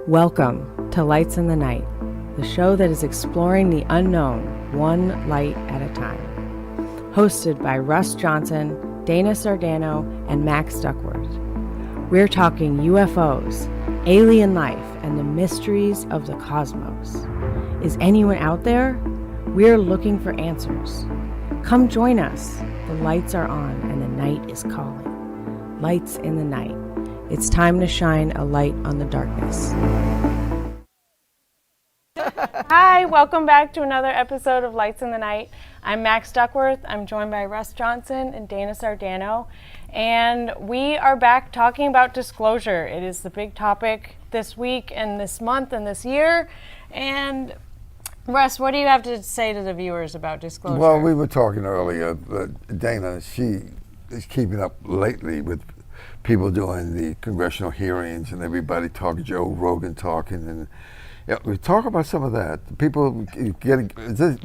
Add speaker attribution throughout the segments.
Speaker 1: Welcome to Lights in the Night, the show that is exploring the unknown, one light at a time. Hosted by Russ Johnson, Dana Sardano, and Max Duckworth. We're talking UFOs, alien life, and the mysteries of the cosmos. Is anyone out there? We're looking for answers. Come join us. The lights are on and the night is calling. Lights in the Night. It's time to shine a light on the darkness. Hi, welcome back to another episode of Lights in the Night. I'm Max Duckworth. I'm joined by Russ Johnson and Dana Sardano. And we are back talking about disclosure. It is the big topic this week and this month and this year. And Russ, what do you have to say to the viewers about disclosure?
Speaker 2: Well, we were talking earlier, but Dana, she is keeping up lately with people doing the congressional hearings and everybody talking, Joe Rogan talking, and we talk about some of that. People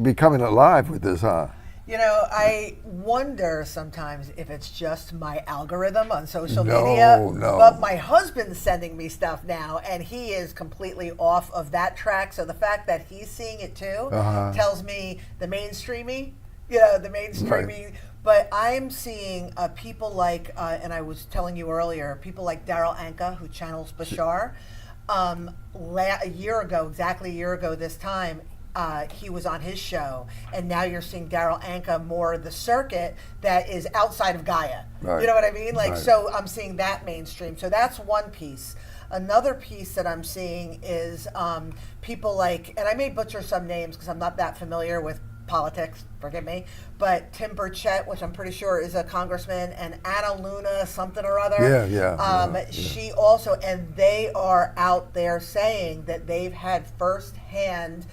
Speaker 2: becoming alive with this, huh?
Speaker 3: You know, I wonder sometimes if it's just my algorithm on social media.
Speaker 2: No.
Speaker 3: But my husband's sending me stuff now, and he is completely off of that track. So the fact that he's seeing it too tells me the mainstreaming. Right. But I'm seeing people like, and I was telling you earlier, people like Daryl Anka, who channels Bashar. Exactly a year ago this time, he was on his show, and now you're seeing Daryl Anka more the circuit that is outside of Gaia.
Speaker 2: Right.
Speaker 3: You know what I mean? Like,
Speaker 2: right.
Speaker 3: So I'm seeing that mainstream. So that's one piece. Another piece that I'm seeing is people like, and I may butcher some names because I'm not that familiar with politics, forgive me, but Tim Burchett, which I'm pretty sure is a congressman, and Anna Luna something or other.
Speaker 2: Yeah.
Speaker 3: She also, and they are out there saying that they've had firsthand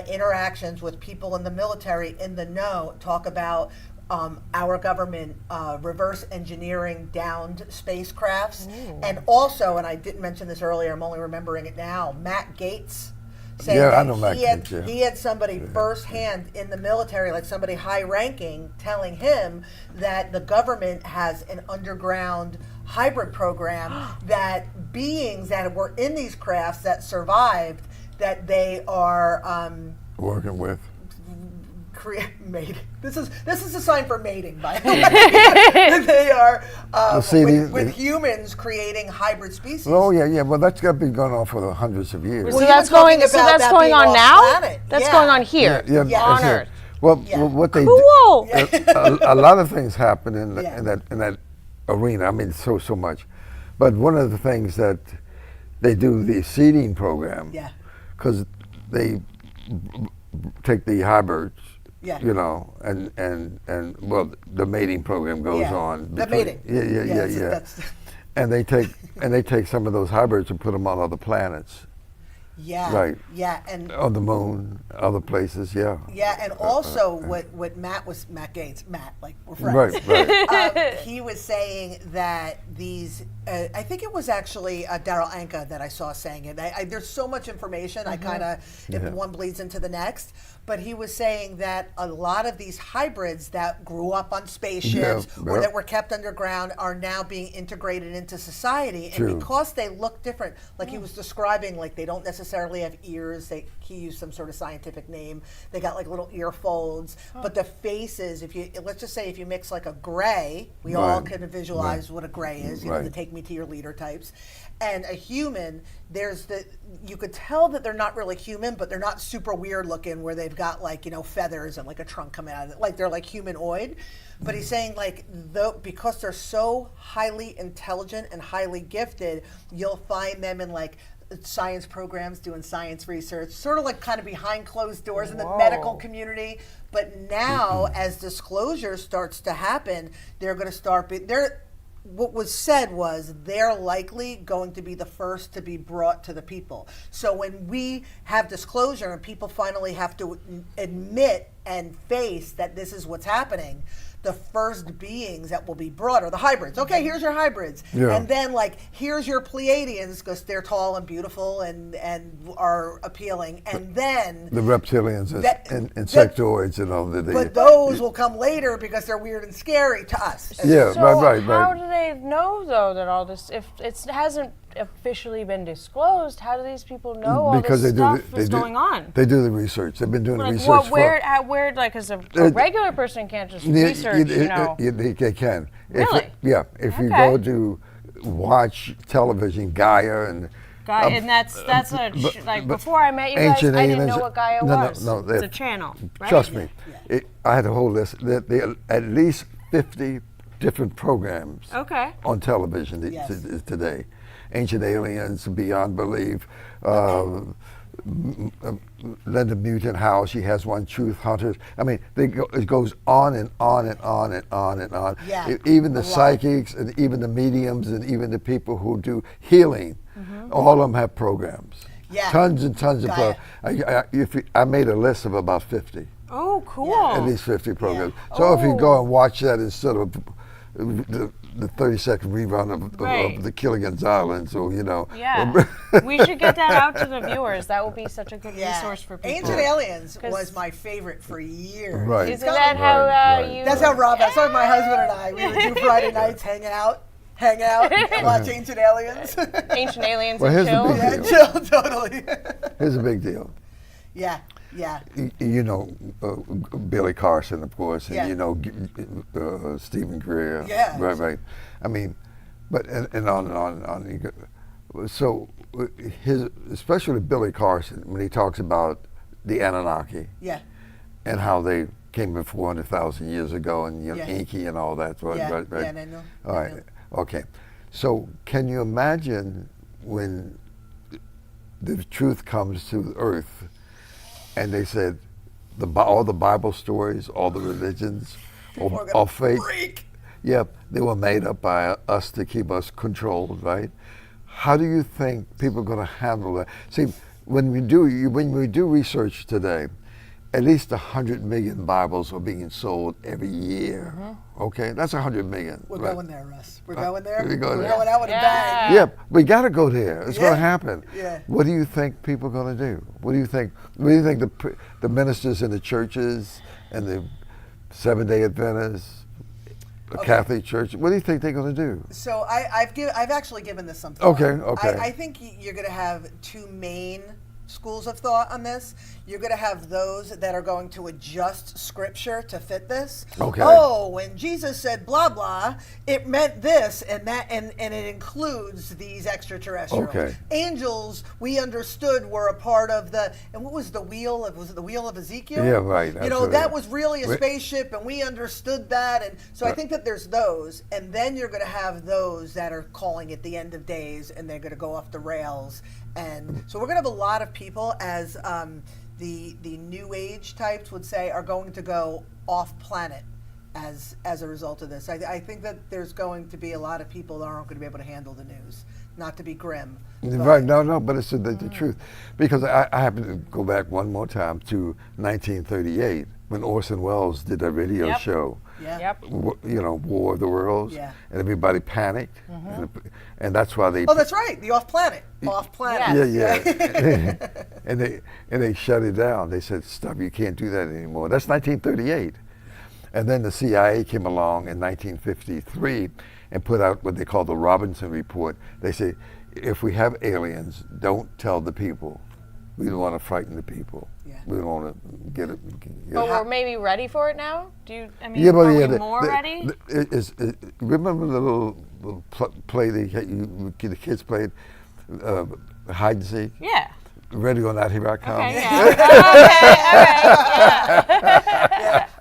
Speaker 3: interactions with people in the military in the know, talk about our government reverse engineering downed spacecrafts. Ooh. And also, and I didn't mention this earlier, I'm only remembering it now, Matt Gaetz.
Speaker 2: I know Matt Gaetz.
Speaker 3: He had somebody firsthand in the military, like somebody high-ranking, telling him that the government has an underground hybrid program that beings that were in these crafts that survived, that they are
Speaker 2: working with.
Speaker 3: Mating. This is a sign for mating, by the way. They are with humans creating hybrid species.
Speaker 2: Oh yeah. Well, that's got been going on for hundreds of years.
Speaker 1: So that's going on now. That's going on here. On Earth.
Speaker 2: Well, what they
Speaker 1: cool.
Speaker 2: A lot of things happen in that arena. I mean, so much. But one of the things that they do the seeding program. Yeah. Because they take the hybrids. Yeah. You know, and well, the mating program goes on.
Speaker 3: The mating.
Speaker 2: Yeah. And they take some of those hybrids and put them on other planets.
Speaker 3: Yeah.
Speaker 2: Right.
Speaker 3: Yeah, and
Speaker 2: on the moon, other places. Yeah.
Speaker 3: Yeah, and also what Matt Gaetz, like we're friends.
Speaker 2: Right.
Speaker 3: He was saying that these. I think it was actually Daryl Anka that I saw saying it. There's so much information. I kind of one bleeds into the next. But he was saying that a lot of these hybrids that grew up on spaceships or that were kept underground are now being integrated into society. And because they look different, like he was describing, like they don't necessarily have ears. He used some sort of scientific name. They got like little ear folds. But the faces, let's just say if you mix like a gray, we all can visualize what a gray is, you know, the take me to your leader types. And a human, you could tell that they're not really human, but they're not super weird looking where they've got like, you know, feathers and like a trunk coming out of it. Like they're like humanoid. But he's saying like, because they're so highly intelligent and highly gifted, you'll find them in like science programs doing science research, sort of like kind of behind closed doors in the medical community. But now as disclosure starts to happen, they're going to start, what was said was they're likely going to be the first to be brought to the people. So when we have disclosure and people finally have to admit and face that this is what's happening, the first beings that will be brought are the hybrids. Okay, here's your hybrids. Yeah. And then like, here's your Pleiadians, because they're tall and beautiful and are appealing. And then
Speaker 2: the reptilians and insectoids and all that.
Speaker 3: But those will come later because they're weird and scary to us.
Speaker 2: Yeah,
Speaker 1: so
Speaker 2: right.
Speaker 1: How do they know though that all this, if it hasn't officially been disclosed, how do these people know all
Speaker 2: because
Speaker 1: this stuff is going on?
Speaker 2: They do the research. They've been doing the
Speaker 1: Like,
Speaker 2: research.
Speaker 1: where, like, because a regular person can't just research,
Speaker 2: They can.
Speaker 1: Really?
Speaker 2: If you go to watch television, Gaia and...
Speaker 1: and that's before I met you guys, I didn't know what Gaia was.
Speaker 2: No,
Speaker 1: it's a channel, right?
Speaker 2: Trust me. I had a whole list. There are at least 50 different programs on television today. Ancient Aliens, Beyond Belief, Linda Mutant House, she has one, Truth Hunters. I mean, it goes on and on and on and on and on.
Speaker 3: Yeah.
Speaker 2: Even the psychics and even the mediums and even the people who do healing, all of them have programs.
Speaker 3: Yeah.
Speaker 2: Tons and tons of programs. I made a list of about 50.
Speaker 1: Oh, cool.
Speaker 2: At least 50 programs. So if you go and watch that instead of the 30-second rerun of the Killigan's Island, so
Speaker 1: Yeah, we should get that out to the viewers. That would be such a good resource for people.
Speaker 3: Ancient Aliens was my favorite for years.
Speaker 2: Right.
Speaker 1: Isn't that how you?
Speaker 3: That's how Rob. That's how my husband and I. We would do Friday nights, hang out, and watch Ancient Aliens.
Speaker 1: Ancient Aliens
Speaker 2: Well,
Speaker 1: and chill.
Speaker 2: here's the big
Speaker 3: Chill, totally.
Speaker 2: Here's a big deal.
Speaker 3: Yeah.
Speaker 2: You know, Billy Carson, of course, and
Speaker 3: Yeah.
Speaker 2: you know Stephen Greer.
Speaker 3: Yeah.
Speaker 2: Right. I mean, but and on and on and on. So especially Billy Carson, when he talks about the Anunnaki.
Speaker 3: Yeah.
Speaker 2: And how they came in 400,000 years ago, and Inky and all that. Right?
Speaker 3: Yeah,
Speaker 2: Right.
Speaker 3: no.
Speaker 2: All right. Okay. So can you imagine when the truth comes to Earth? And they said, all the Bible stories, all the religions, all fake.
Speaker 3: Freak.
Speaker 2: Yep, they were made up by us to keep us controlled, right? How do you think people are going to handle that? See, when we do research today, at least 100 million Bibles are being sold every year. Okay, that's 100 million.
Speaker 3: We're going there, Russ. We're going there.
Speaker 2: We're going
Speaker 3: out with a bang.
Speaker 2: Yep, we got to go there. It's going to happen.
Speaker 3: Yeah.
Speaker 2: What do you think people are going to do? What do you think? What do you think the ministers in the churches and the Seventh-day Adventists, the Catholic Church? What do you think they're going to do?
Speaker 3: So I've actually given this some thought.
Speaker 2: Okay.
Speaker 3: I think you're going to have two main schools of thought on this. You're going to have those that are going to adjust scripture to fit this.
Speaker 2: Okay.
Speaker 3: Oh, when Jesus said blah blah, it meant this and that, and it includes these extraterrestrials.
Speaker 2: Okay.
Speaker 3: Angels, we understood, were a part of and what was the wheel of? Was it the wheel of Ezekiel?
Speaker 2: Yeah, right.
Speaker 3: You know, that was really a spaceship, and we understood that, and so I think that there's those, and then you're going to have those that are calling it the end of days, and they're going to go off the rails. And so we're going to have a lot of people, as the New Age types would say, are going to go off planet as a result of this. I think that there's going to be a lot of people that aren't going to be able to handle the news. Not to be grim.
Speaker 2: Right, no, but it's the truth. Because I happen to go back one more time to 1938 when Orson Welles did that radio show.
Speaker 3: Yep.
Speaker 2: You know, War of the Worlds.
Speaker 3: Yeah.
Speaker 2: And everybody panicked. And that's why they...
Speaker 3: Oh, that's right, the off-planet. Off-planet.
Speaker 2: Yeah. and they shut it down. They said, stop, you can't do that anymore. That's 1938. And then the CIA came along in 1953 and put out what they call the Robinson Report. They say, if we have aliens, don't tell the people. We don't want to frighten the people. Yeah. We don't want to get it.
Speaker 1: But we're maybe ready for it now? Are we more ready?
Speaker 2: Remember the little play the kids played, hide and seek?
Speaker 1: Yeah.
Speaker 2: Ready or not, here I come.
Speaker 1: Okay, yeah.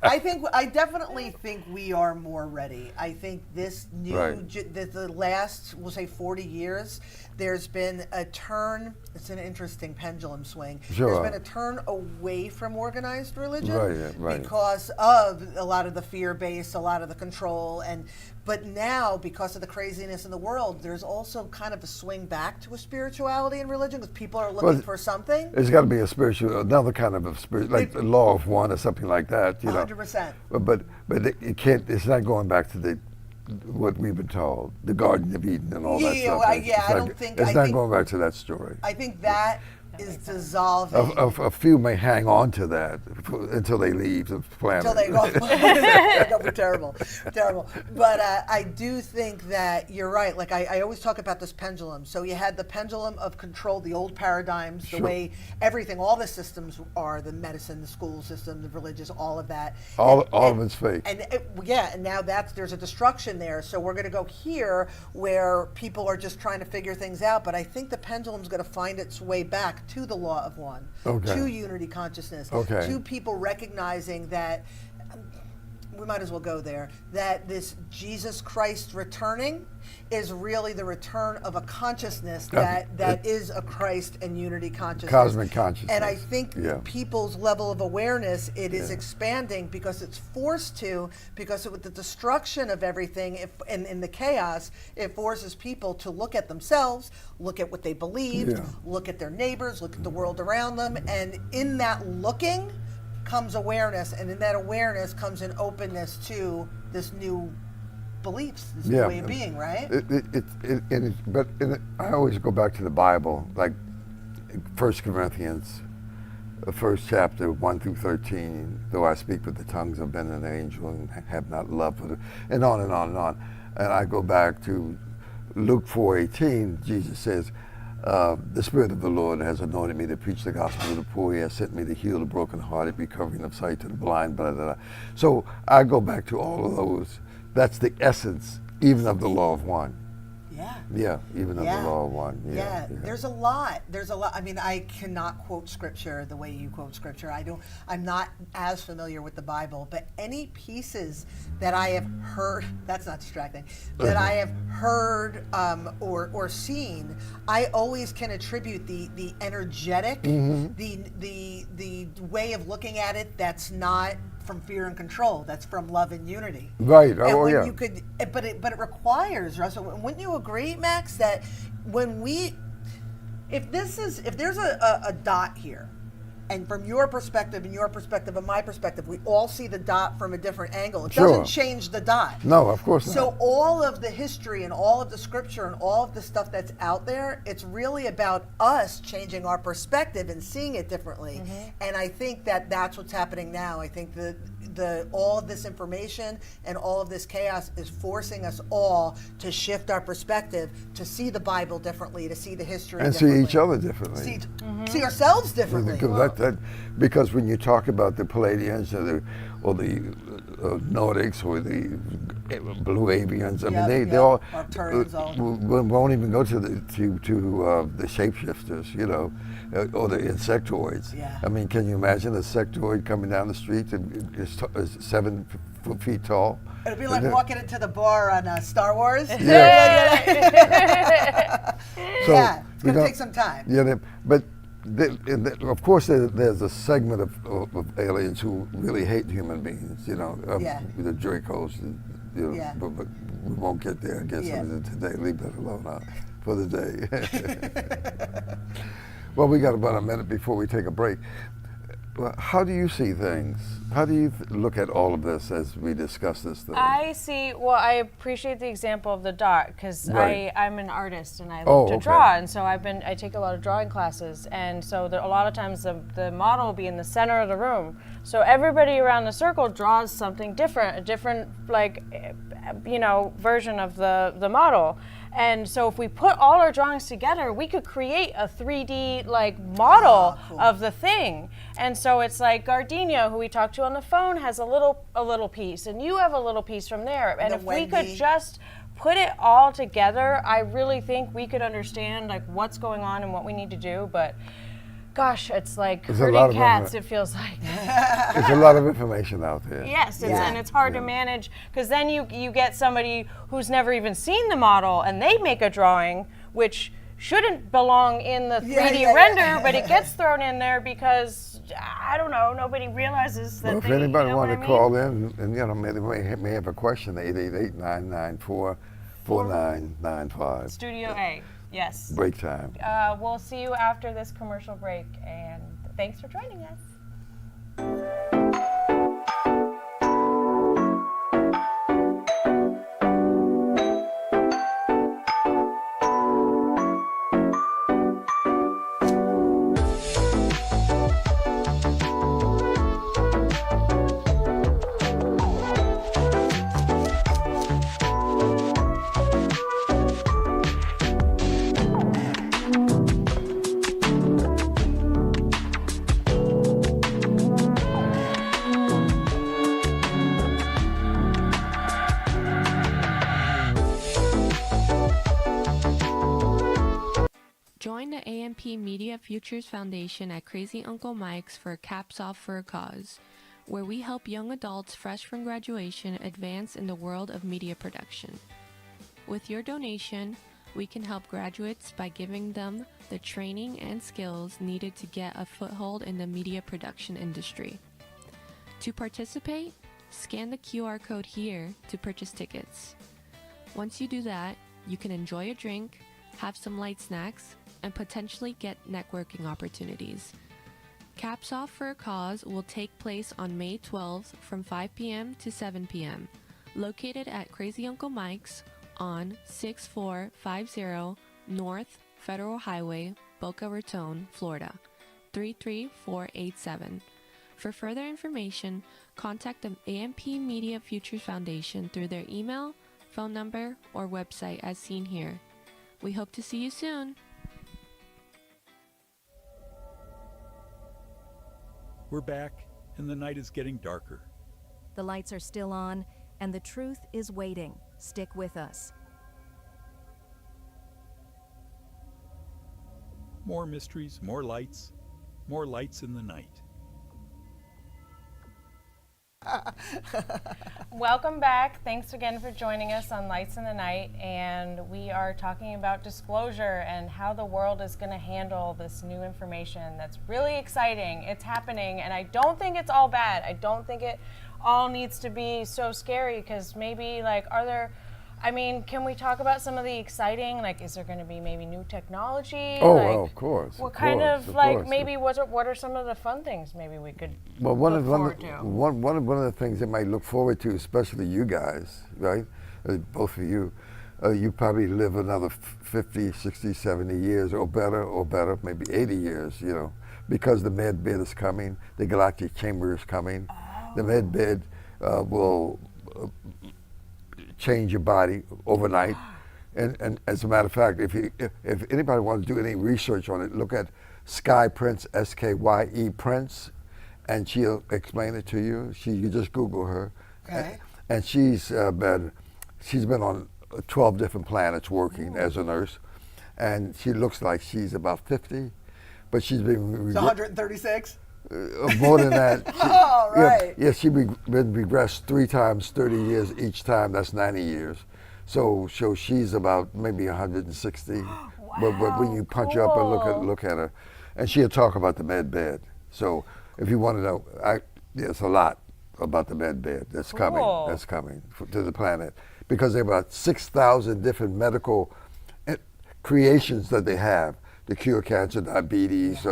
Speaker 3: I definitely think we are more ready. I think this new, the last, we'll say 40 years, there's been a turn. It's an interesting pendulum swing.
Speaker 2: Sure.
Speaker 3: There's been a turn away from organized religion
Speaker 2: right.
Speaker 3: because of a lot of the fear base, a lot of the control, but now, because of the craziness in the world, there's also kind of a swing back to a spirituality in religion because people are looking for something.
Speaker 2: It's got to be a spiritual, another kind of a spiritual, like the law of one or something like that.
Speaker 3: 100%.
Speaker 2: But it can't. It's not going back to what we've been told, the Garden of Eden and all that stuff.
Speaker 3: I don't think
Speaker 2: it's not going back to that story.
Speaker 3: I think that is dissolving.
Speaker 2: A few may hang on to that until they leave the planet.
Speaker 3: Until they go. That'll be terrible, terrible. But I do think that you're right. Like I always talk about this pendulum. So you had the pendulum of control, the old paradigms, the way everything, all the systems are, the medicine, the school system, the religious, all of that.
Speaker 2: All of it's fake.
Speaker 3: And and now there's a destruction there. So we're going to go here where people are just trying to figure things out. But I think the pendulum's going to find its way back to the law of one, to unity consciousness, to people recognizing that, we might as well go there, that this Jesus Christ returning is really the return of a consciousness that is a Christ and unity consciousness.
Speaker 2: Cosmic consciousness.
Speaker 3: And I think people's level of awareness, it is expanding because it's forced to, because with the destruction of everything and in the chaos, it forces people to look at themselves, look at what they believe, look at their neighbors, look at the world around them, and in that looking comes awareness, and in that awareness comes an openness to this new beliefs, this new way of being, right?
Speaker 2: I always go back to the Bible, like 1 Corinthians, the first chapter, 1 through 13, though I speak with the tongues of men and angel and have not love for and on and on and on. And I go back to Luke 4:18, Jesus says, the Spirit of the Lord has anointed me to preach the gospel to the poor. He has sent me to heal the brokenhearted, recovering of sight to the blind, blah, blah, blah. So I go back to all of those. That's the essence, even of the law of one. Yeah, even of the law of one. Yeah.
Speaker 3: There's a lot. I mean, I cannot quote scripture the way you quote scripture. I'm not as familiar with the Bible, but any pieces that I have heard, that's not distracting, that I have heard or seen, I always can attribute the energetic, the way of looking at it that's not from fear and control, that's from love and unity.
Speaker 2: Right.
Speaker 3: And you could, but it requires, Russell, wouldn't you agree, Max, that if there's a dot here, and from your perspective and your perspective and my perspective, we all see the dot from a different angle. It doesn't change the dot.
Speaker 2: No, of course not.
Speaker 3: So all of the history and all of the scripture and all of the stuff that's out there, it's really about us changing our perspective and seeing it differently. And I think that that's what's happening now. I think that all of this information and all of this chaos is forcing us all to shift our perspective, to see the Bible differently, to see the history
Speaker 2: and
Speaker 3: differently.
Speaker 2: See each other differently.
Speaker 3: See ourselves differently.
Speaker 2: Because when you talk about the Palladians or the Nordics or the Blue Avians, I mean they all won't even go to the shapeshifters, you know, or the insectoids. I mean, can you imagine a sectoid coming down the street and is 7 feet tall?
Speaker 3: It'd be like walking into the bar on Star Wars.
Speaker 2: So
Speaker 3: it's going to take some time.
Speaker 2: But of course, there's a segment of aliens who really hate human beings, you know, the Dracos, you know, but we won't get there, I guess, today. Leave that alone for the day. Well, we got about a minute before we take a break. How do you see things? How do you look at all of this as we discuss this thing?
Speaker 1: I appreciate the example of the dot because I'm an artist and I love to draw, and so I take a lot of drawing classes, and so a lot of times the model will be in the center of the room. So everybody around the circle draws something different, a different version of the model. And so if we put all our drawings together, we could create a 3D model of the thing. And so it's like Gardenia, who we talked to on the phone, has a little piece, and you have a little piece from there. And if we could just put it all together, I really think we could understand what's going on and what we need to do. But gosh, it's like herding cats, it feels like.
Speaker 2: There's a lot of information out there.
Speaker 1: Yes, and it's hard to manage, because then you get somebody who's never even seen the model and they make a drawing which shouldn't belong in the 3D render, but it gets thrown in there because, I don't know, nobody realizes that.
Speaker 2: Well, if anybody wanted to call in and may have a question, 888-994-4995.
Speaker 1: Studio A. Yes.
Speaker 2: Break time.
Speaker 1: We'll see you after this commercial break, and thanks for joining us.
Speaker 4: AMP Media Futures Foundation at Crazy Uncle Mike's for Caps Off for a Cause, where we help young adults fresh from graduation advance in the world of media production. With your donation, we can help graduates by giving them the training and skills needed to get a foothold in the media production industry. To participate, scan the QR code here to purchase tickets. Once you do that, you can enjoy a drink, have some light snacks, and potentially get networking opportunities. Caps Off for a Cause will take place on May 12th from 5 p.m. to 7 p.m., located at Crazy Uncle Mike's on 6450 North Federal Highway, Boca Raton, Florida, 33487. For further information, contact the AMP Media Futures Foundation through their email, phone number, or website as seen here. We hope to see you soon.
Speaker 5: We're back, and the night is getting darker.
Speaker 6: The lights are still on, and the truth is waiting. Stick with us.
Speaker 5: More mysteries, more lights in the night.
Speaker 1: Welcome back. Thanks again for joining us on Lights in the Night, and we are talking about disclosure and how the world is going to handle this new information that's really exciting. It's happening, and I don't think it's all bad. I don't think it all needs to be so scary, because maybe, can we talk about some of the exciting, is there going to be maybe new technology?
Speaker 2: Well, of course.
Speaker 1: What
Speaker 2: of
Speaker 1: kind
Speaker 2: course,
Speaker 1: of,
Speaker 2: course.
Speaker 1: maybe what are some of the fun things maybe we could
Speaker 2: one
Speaker 1: look
Speaker 2: of
Speaker 1: forward to?
Speaker 2: one of the things they might look forward to, especially you guys, right? Both of you, you probably live another 50, 60, 70 years or better, maybe 80 years, because the med bed is coming, the galactic chamber is coming. Oh. The med bed will change your body overnight. And as a matter of fact, if anybody wants to do any research on it, look at Sky Prince, SKYE Prince, and she'll explain it to you. You just Google her.
Speaker 3: Okay.
Speaker 2: And she's been on 12 different planets working as a nurse, and she looks like she's about 50, but she's been
Speaker 3: 136.
Speaker 2: More than that.
Speaker 3: Right.
Speaker 2: Yeah, she's been regressed 3 times, 30 years each time. That's 90 years. So she's about maybe 160.
Speaker 1: Wow,
Speaker 2: but when you punch her up and look at her, and she'll talk about the med bed. So if you want to know, there's a lot about the med bed that's coming. That's coming to the planet, because there are about 6,000 different medical creations that they have to cure cancer, diabetes,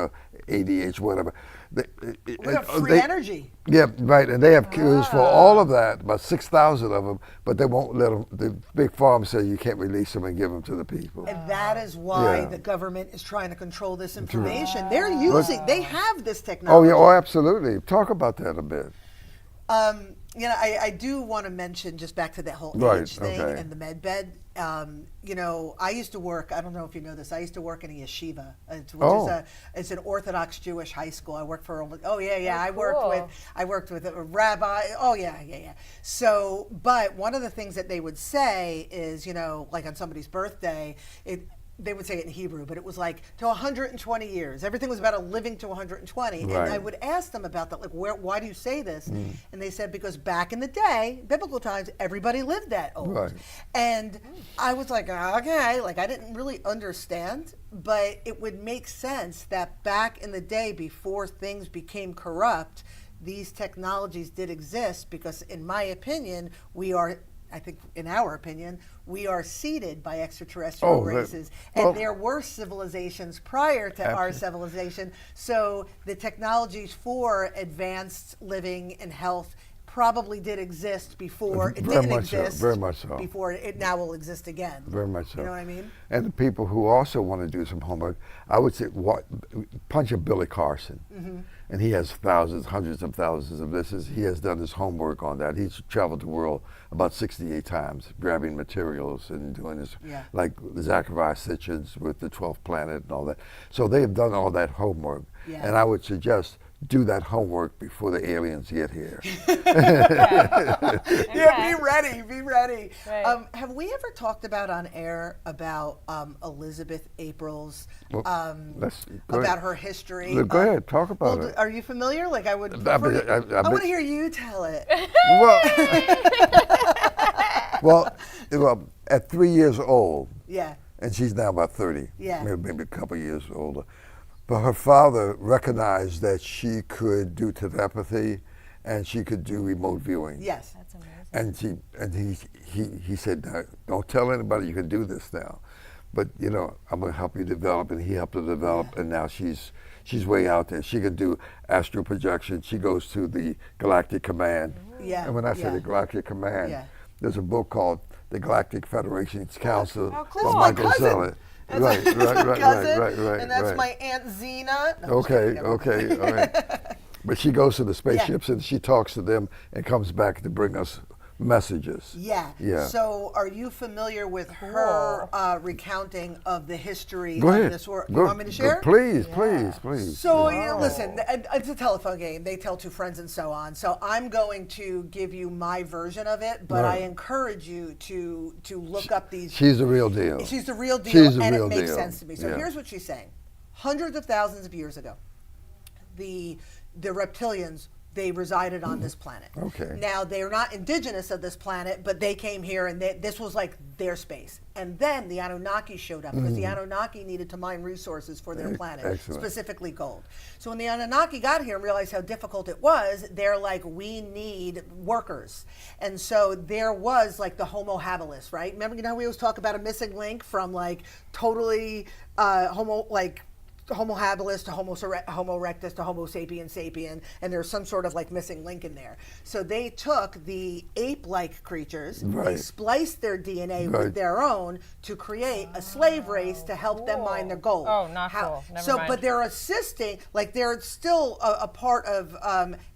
Speaker 2: ADH, whatever.
Speaker 3: We have free energy.
Speaker 2: Yeah, right, and they have cures for all of that, about 6,000 of them, but they won't let them, the big farm says you can't release them and give them to the people.
Speaker 3: And that is why the government is trying to control this information. They're they have this technology.
Speaker 2: Oh, absolutely. Talk about that a bit.
Speaker 3: I do want to mention, just back to that whole age thing and the med bed. I used to work, I don't know if you know this, I used to work in a yeshiva, it's an Orthodox Jewish high school. I worked for, I worked with a rabbi. So, but one of the things that they would say is, like on somebody's birthday, they would say it in Hebrew, but it was like to 120 years. Everything was about a living to 120. Right. And I would ask them about that, why do you say this? And they said, because back in the day, biblical times, everybody lived that old. Right. And I was like, okay, I didn't really understand, but it would make sense that back in the day, before things became corrupt, these technologies did exist, because in my opinion, I think in our opinion, we are seeded by extraterrestrial races. And there were civilizations prior to our civilization. So the technologies for advanced living and health probably did exist before it didn't exist.
Speaker 2: Very much so.
Speaker 3: Before it now will exist again.
Speaker 2: Very much so.
Speaker 3: You know what I mean?
Speaker 2: And the people who also want to do some homework, I would say, punch up Billy Carson. Mm-hmm. And he has hundreds of thousands of listeners. He has done his homework on that. He's traveled the world about 68 times, grabbing materials and doing his, like Zachariah Sitchin's with the 12th planet and all that. So they have done all that homework. Yeah. And I would suggest, do that homework before the aliens get here.
Speaker 3: Yeah, be ready, be ready.
Speaker 7: Right.
Speaker 3: Have we ever talked about on air about Elizabeth April's,
Speaker 2: Go
Speaker 3: about
Speaker 2: ahead.
Speaker 3: her history?
Speaker 2: Go ahead, talk about it.
Speaker 3: Are you familiar? Like I would,
Speaker 2: I
Speaker 3: want to hear you tell it.
Speaker 2: Well, at 3 years old,
Speaker 3: Yeah.
Speaker 2: and she's now about 30,
Speaker 3: Yeah.
Speaker 2: maybe a couple years older, but her father recognized that she could do telepathy and she could do remote viewing.
Speaker 3: Yes.
Speaker 6: That's amazing.
Speaker 2: And he said, "Now, don't tell anybody you can do this now, but I'm going to help you develop," and he helped her develop, and now she's way out there. She can do astral projection. She goes to the Galactic Command.
Speaker 3: Yeah.
Speaker 2: And when I say the Galactic Command, there's a book called The Galactic Federation's Council by Michael Zeller. Right.
Speaker 3: And that's my Aunt Xena. No,
Speaker 2: Okay, all right. But she goes to the spaceships and she talks to them and comes back to bring us messages.
Speaker 3: Yeah. So are you familiar with her recounting of the history
Speaker 2: Go
Speaker 3: of
Speaker 2: ahead.
Speaker 3: this work? You want me to share?
Speaker 2: Please.
Speaker 3: So listen, it's a telephone game. They tell two friends and so on. So I'm going to give you my version of it, but I encourage you to look up these.
Speaker 2: She's the real deal.
Speaker 3: She's the real deal, and it makes
Speaker 2: deal.
Speaker 3: sense to me. So here's what she's saying. Hundreds of thousands of years ago, the reptilians, they resided on this planet.
Speaker 2: Okay.
Speaker 3: Now, they're not indigenous of this planet, but they came here and this was like their space. And then the Anunnaki showed up because the Anunnaki needed to mine resources for their planet, specifically gold. So when the Anunnaki got here and realized how difficult it was, they're like, we need workers. And so there was like the Homo habilis, right? Remember, how we always talk about a missing link from like totally Homo habilis to Homo erectus to Homo sapien, and there's some sort of like missing link in there. So they took the ape-like creatures, they spliced their DNA with their own to create a slave race to help them mine their gold.
Speaker 7: Oh, not cool. Never mind.
Speaker 3: But they're assisting, like they're still a part of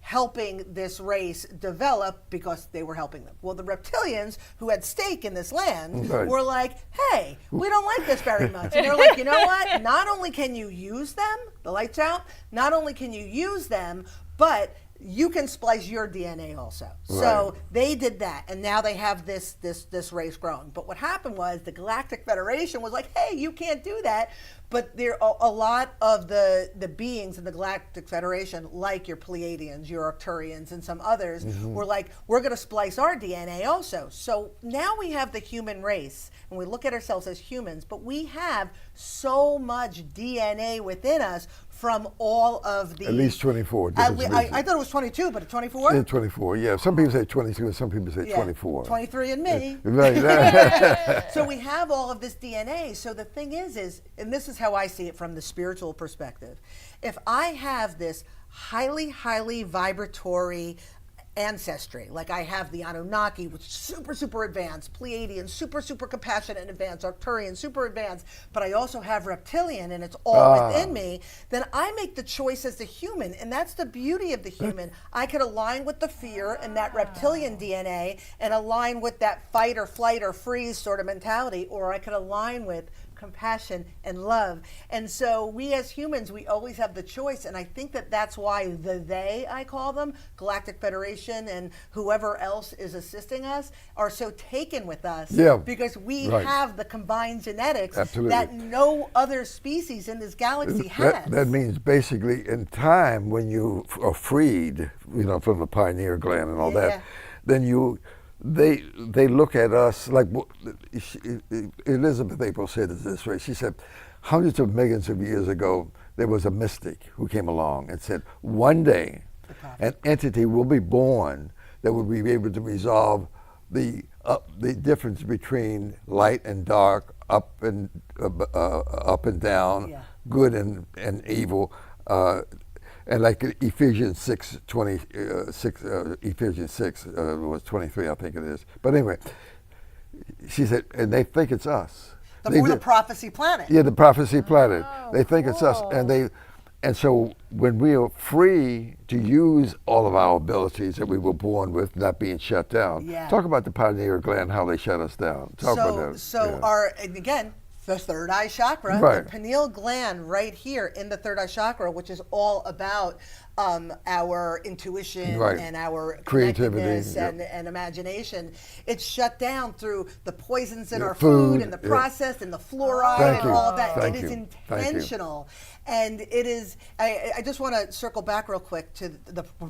Speaker 3: helping this race develop because they were helping them. Well, the reptilians who had stake in this land were like, hey, we don't like this very much. And they're like, you know what? Not only can you use them, the lights out, not only can you use them, but you can splice your DNA also. So they did that, and now they have this race growing. But what happened was the Galactic Federation was like, hey, you can't do that. But there a lot of the beings in the Galactic Federation, like your Pleiadians, your Arcturians, and some others, were like, we're going to splice our DNA also. So now we have the human race, and we look at ourselves as humans, but we have so much DNA within us from all of the...
Speaker 2: At least 24.
Speaker 3: I thought it was 22, but 24?
Speaker 2: Yeah, 24, yeah. Some people say 22 and some people say 24.
Speaker 3: 23 and me.
Speaker 2: Right.
Speaker 3: So we have all of this DNA. So the thing is, and this is how I see it from the spiritual perspective, if I have this highly, highly vibratory ancestry, like I have the Anunnaki, which is super, super advanced, Pleiadian, super, super compassionate and advanced, Arcturian, super advanced, but I also have reptilian and it's all within me, then I make the choice as the human, and that's the beauty of the human. I could align with the fear and that reptilian DNA and align with that fight or flight or freeze sort of mentality, or I could align with compassion and love. And so we as humans, we always have the choice, and I think that's why they, I call them, Galactic Federation and whoever else is assisting us, are so taken with us, because we have the combined genetics that no other species in this galaxy has.
Speaker 2: That means basically in time, when you are freed, from the pineal gland and all that, then they look at us like Elizabeth April said it this way. She said, hundreds of millions of years ago, there was a mystic who came along and said, one day an entity will be born that will be able to resolve the difference between light and dark, up and down, good and evil. And like Ephesians 6:20, Ephesians 6 was 23, I think it is. But anyway, she said, and they think it's us.
Speaker 3: The prophecy planet.
Speaker 2: Yeah, the prophecy planet. They think it's us, and so when we are free to use all of our abilities that we were born with, not being shut down. Talk about the pineal gland, how they shut us down. Talk about that.
Speaker 3: And again, The third eye chakra,
Speaker 2: Right.
Speaker 3: the pineal gland right here in the third eye chakra, which is all about our intuition
Speaker 2: Right.
Speaker 3: and our
Speaker 2: Creativity,
Speaker 3: connectedness
Speaker 2: yep.
Speaker 3: and imagination. It's shut down through the poisons in
Speaker 2: Yeah,
Speaker 3: our food
Speaker 2: food,
Speaker 3: and the
Speaker 2: yeah.
Speaker 3: processed and the fluoride
Speaker 2: Thank
Speaker 3: and
Speaker 2: you.
Speaker 3: all of that.
Speaker 2: Thank
Speaker 3: It is
Speaker 2: you. Thank you.
Speaker 3: intentional. And it is, I just want to circle back real quick to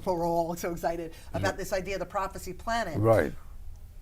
Speaker 3: we're all so excited about this idea of the prophecy planet.
Speaker 2: Right.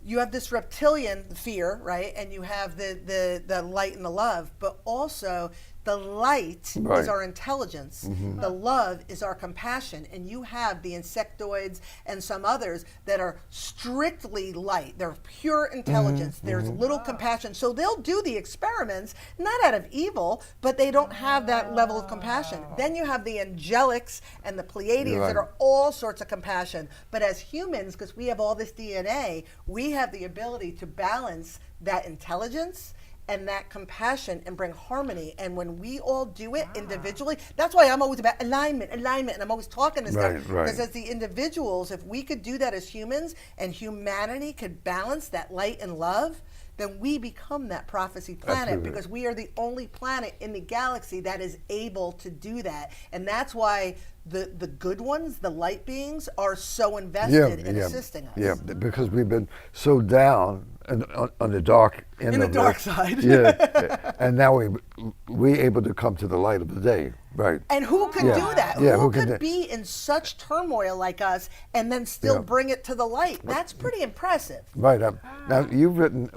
Speaker 3: You have this reptilian fear, right? And you have the light and the love, but also the light
Speaker 2: Right.
Speaker 3: is our intelligence. The love is our compassion. And you have the insectoids and some others that are strictly light. They're pure intelligence. There's little compassion. So they'll do the experiments, not out of evil, but they don't have that level of compassion. Then you have the angelics and the Pleiadians that
Speaker 2: Right.
Speaker 3: are all sorts of compassion. But as humans, because we have all this DNA, we have the ability to balance that intelligence and that compassion and bring harmony. And when we all do it individually, that's why I'm always about alignment, and I'm always talking this
Speaker 2: Right,
Speaker 3: stuff.
Speaker 2: right.
Speaker 3: Because as the individuals, if we could do that as humans and humanity could balance that light and love, then we become that prophecy planet.
Speaker 2: Absolutely.
Speaker 3: Because we are the only planet in the galaxy that is able to do that. And that's why the good ones, the light beings, are so invested in assisting us.
Speaker 2: Yeah, because we've been so down on the dark end
Speaker 3: In the
Speaker 2: of
Speaker 3: dark side.
Speaker 2: Yeah, and now we able to come to the light of the day, right?
Speaker 3: And who could
Speaker 2: Yeah.
Speaker 3: do that?
Speaker 2: Yeah,
Speaker 3: who
Speaker 2: who can
Speaker 3: could
Speaker 2: do-
Speaker 3: be in such turmoil like us and then still
Speaker 2: Yeah.
Speaker 3: bring it to the light? That's pretty impressive.
Speaker 2: Right. Now you've written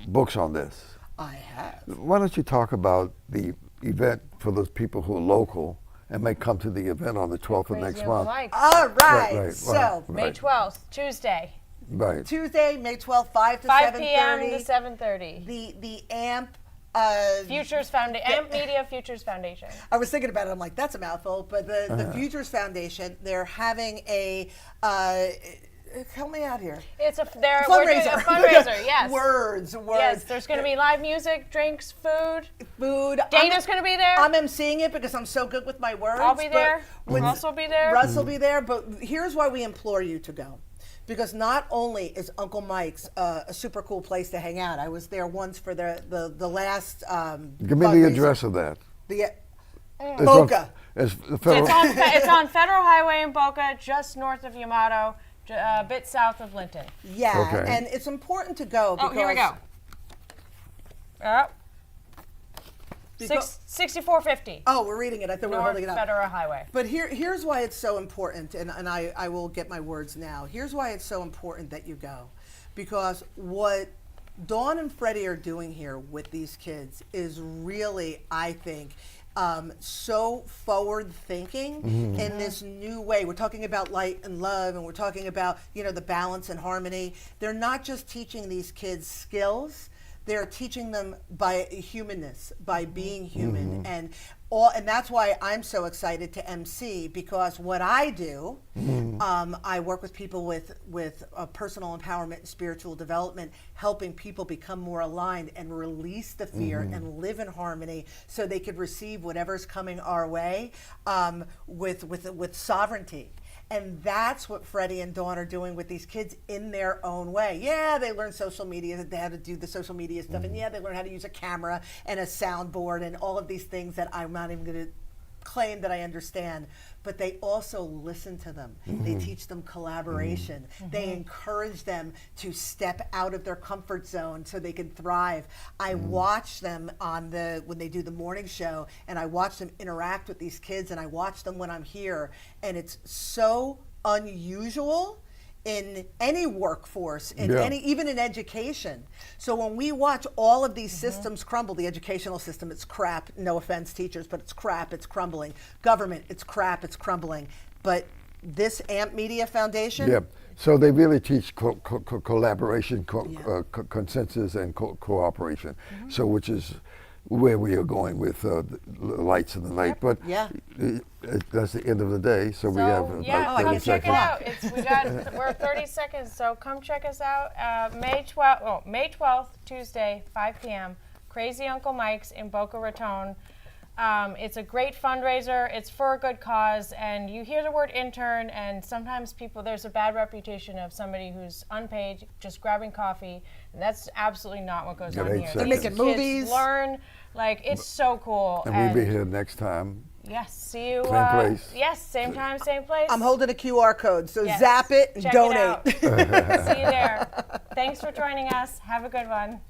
Speaker 2: books on this.
Speaker 3: I have.
Speaker 2: Why don't you talk about the event for those people who are local and may come to the event on the 12th of
Speaker 7: Crazy
Speaker 2: next
Speaker 7: Uncle
Speaker 2: month?
Speaker 7: Mike's.
Speaker 3: All right.
Speaker 2: right,
Speaker 3: So
Speaker 2: right.
Speaker 7: May 12th, Tuesday,
Speaker 2: Right.
Speaker 3: Tuesday, May 12th, 5 to
Speaker 7: 5
Speaker 3: 7:30.
Speaker 7: p.m. to 7:30.
Speaker 3: The AMP.
Speaker 7: Futures Foundation, AMP Media Futures Foundation.
Speaker 3: I was thinking about it. I'm like, that's a mouthful. But the Futures Foundation, they're having a. Help me out here.
Speaker 7: We're doing a fundraiser. Yes.
Speaker 3: Words.
Speaker 7: Yes. There's going to be live music, drinks, food.
Speaker 3: Food.
Speaker 7: Dana's going to be there.
Speaker 3: I'm emceeing it because I'm so good with my words.
Speaker 7: I'll be
Speaker 3: but
Speaker 7: there.
Speaker 3: when-
Speaker 7: Russ will be there.
Speaker 3: Russ will be there. But here's why we implore you to go. Because not only is Uncle Mike's a super cool place to hang out. I was there once for the last.
Speaker 2: Give me the
Speaker 3: fundraiser.
Speaker 2: address of that.
Speaker 3: The
Speaker 2: It's
Speaker 3: Boca.
Speaker 2: It's the federal.
Speaker 7: It's on Federal Highway in Boca, just north of Yamato, a bit south of Linton.
Speaker 3: Yeah,
Speaker 2: Okay.
Speaker 3: and it's important to go because.
Speaker 7: Oh, here we go. Yep.
Speaker 3: because-
Speaker 7: 6450
Speaker 3: Oh, we're reading it. I thought we were
Speaker 7: North
Speaker 3: holding it up.
Speaker 7: Federal Highway.
Speaker 3: But here's why it's so important, and I will get my words now. Here's why it's so important that you go. Because what Dawn and Freddie are doing here with these kids is really, I think, so forward thinking in this new way. We're talking about light and love, and we're talking about, the balance and harmony. They're not just teaching these kids skills. They're teaching them by humanness, by being human, and that's why I'm so excited to MC, because what I do, I work with people with personal empowerment and spiritual development, helping people become more aligned and release the fear and live in harmony, so they could receive whatever's coming our way with sovereignty. And that's what Freddie and Dawn are doing with these kids in their own way. Yeah, they learn social media, they how to do the social media stuff, and yeah, they learn how to use a camera and a soundboard and all of these things that I'm not even going to claim that I understand, but they also listen to them. They teach them collaboration. They encourage them to step out of their comfort zone so they can thrive. I watch them when they do the morning show, and I watch them interact with these kids, and I watch them when I'm here, and it's so unusual in any workforce, even in education. So when we watch all of these systems crumble, the educational system, it's crap, no offense teachers, but it's crap, it's crumbling. Government, it's crap, it's crumbling. But this AMP Media Foundation.
Speaker 2: Yeah. So they really teach collaboration, consensus, and cooperation. So which is where we are going with the lights in the night. But that's the end of the day. So we have about 30
Speaker 7: come check
Speaker 2: seconds.
Speaker 7: it out. We're 30 seconds, so come check us out. May 12th, Tuesday, 5 p.m. Crazy Uncle Mike's in Boca Raton. It's a great fundraiser. It's for a good cause. And you hear the word intern, and sometimes there's a bad reputation of somebody who's unpaid, just grabbing coffee. And that's absolutely not what goes on here.
Speaker 3: They're making movies.
Speaker 7: Kids learn. It's so cool.
Speaker 2: And we'll be here next time.
Speaker 7: Yes, see you.
Speaker 2: Same place.
Speaker 7: Yes, same time, same place.
Speaker 3: I'm holding a QR code, so
Speaker 7: Yes.
Speaker 3: zap it and
Speaker 7: Check
Speaker 3: donate.
Speaker 7: It out. See you there. Thanks for joining us. Have a good one.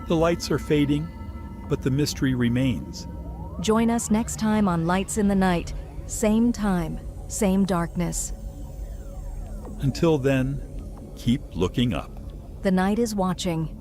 Speaker 5: The lights are fading, but the mystery remains.
Speaker 6: Join us next time on Lights in the Night. Same time, same darkness.
Speaker 5: Until then, keep looking up.
Speaker 6: The night is watching.